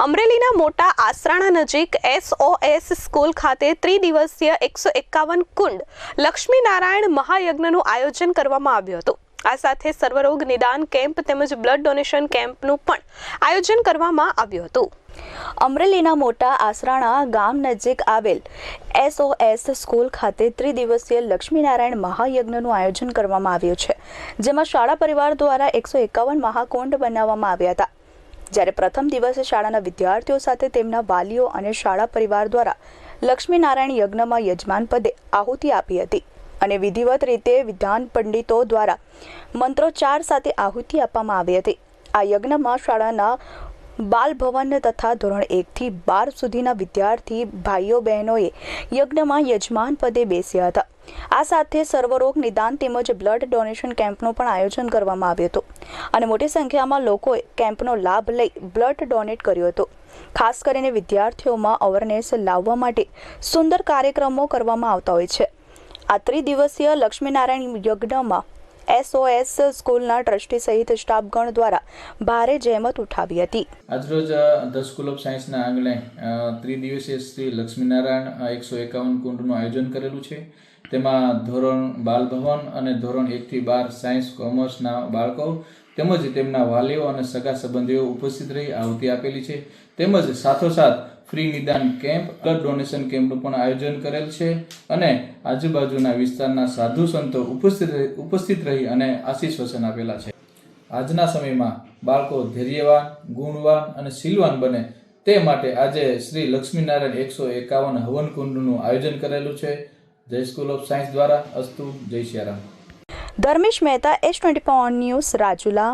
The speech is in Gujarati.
અમરેલીના મોટા આસરાણા નજીક SOS સ્કૂલ ખાતે ત્રિદિવસીય 151 કુંડ લક્ષ્મીનારાયણ મહાયજ્ઞનું આયોજન કરવામાં આવ્યું હતું। આ સાથે સર્વરોગ નિદાન કેમ્પ તેમજ બ્લડ ડોનેશન કેમ્પનું પણ આયોજન કરવામાં આવ્યું હતું। અમરેલીના મોટા આસરાણા ગામ નજીક આવેલ SOS સ્કૂલ ખાતે ત્રિદિવસીય લક્ષ્મીનારાયણ મહાયજ્ઞનું આયોજન કરવામાં આવ્યું છે, જેમાં શાળા પરિવાર દ્વારા 151 મહાકુંડ બનાવવામાં આવ્યા હતા। જ્યારે પ્રથમ દિવસે શાળાના વિદ્યાર્થીઓ સાથે તેમના વાલીઓ અને શાળા પરિવાર દ્વારા લક્ષ્મીનારાયણ યજ્ઞમાં યજમાન પદે આહુતિ આપી હતી અને વિધિવત રીતે વિદ્વાન પંડિતો દ્વારા મંત્રોચ્ચાર સાથે આહુતિ આપવામાં આવી હતી। આ યજ્ઞમાં શાળાના બાલ ભવન તથા ધોરણ 1 થી 12 સુધીના વિદ્યાર્થી ભાઈઓ બહેનોએ યજ્ઞમાં યજમાન પદે બેસ્યા હતા। આ સાથે સર્વરોગ નિદાન તેમજ બ્લડ ડોનેશન કેમ્પનું પણ આયોજન કરવામાં આવ્યું હતું અને મોટી સંખ્યામાં લોકોએ કેમ્પનો લાભ લઈ બ્લડ ડોનેટ કર્યો હતો। ખાસ કરીને વિદ્યાર્થીઓમાં અવેરનેસ લાવવા માટે સુંદર કાર્યક્રમો કરવામાં આવતા હોય છે। આ ત્રિદિવસીય લક્ષ્મીનારાયણ યજ્ઞમાં SOS સ્કૂલના ટ્રસ્ટી સહિત સ્ટાફગણ દ્વારા ભારે જહેમત ઉઠાવી હતી। આજરોજ ધ સ્કૂલ ઓફ સાયન્સના આંગણે ત્રિદિવસીય શ્રી લક્ષ્મીનારાયણ 151 કુંડનું આયોજન કરેલું છે। તેમાં ધોરણ બાલ ભવન અને ધોરણ 1 થી 12 સાયન્સ કોમર્સના બાળકો તેમજ તેમના વાલીઓ અને સગા સંબંધીઓ ઉપસ્થિત રહી આહુતિ આપેલી છે। તેમજ સાથોસાથ ફ્રી નિદાન કેમ્પ બ્લડ ડોનેશન કેમ્પનું પણ આયોજન કરેલ છે અને આજુબાજુના વિસ્તારના સાધુ સંતો ઉપસ્થિત રહી અને આશીષ વચન આપેલા છે। આજના સમયમાં બાળકો ધૈર્યવાન, ગુણવાન અને શીલવાન બને તે માટે આજે શ્રી લક્ષ્મીનારાયણ 151 હવન કુંડનું આયોજન કરેલું છે। જય સ્કૂલ ઓફ સાયન્સ દ્વારા અસ્તુ, જય સિયારામ। Dharmesh Mehta, S24 news, Rajula.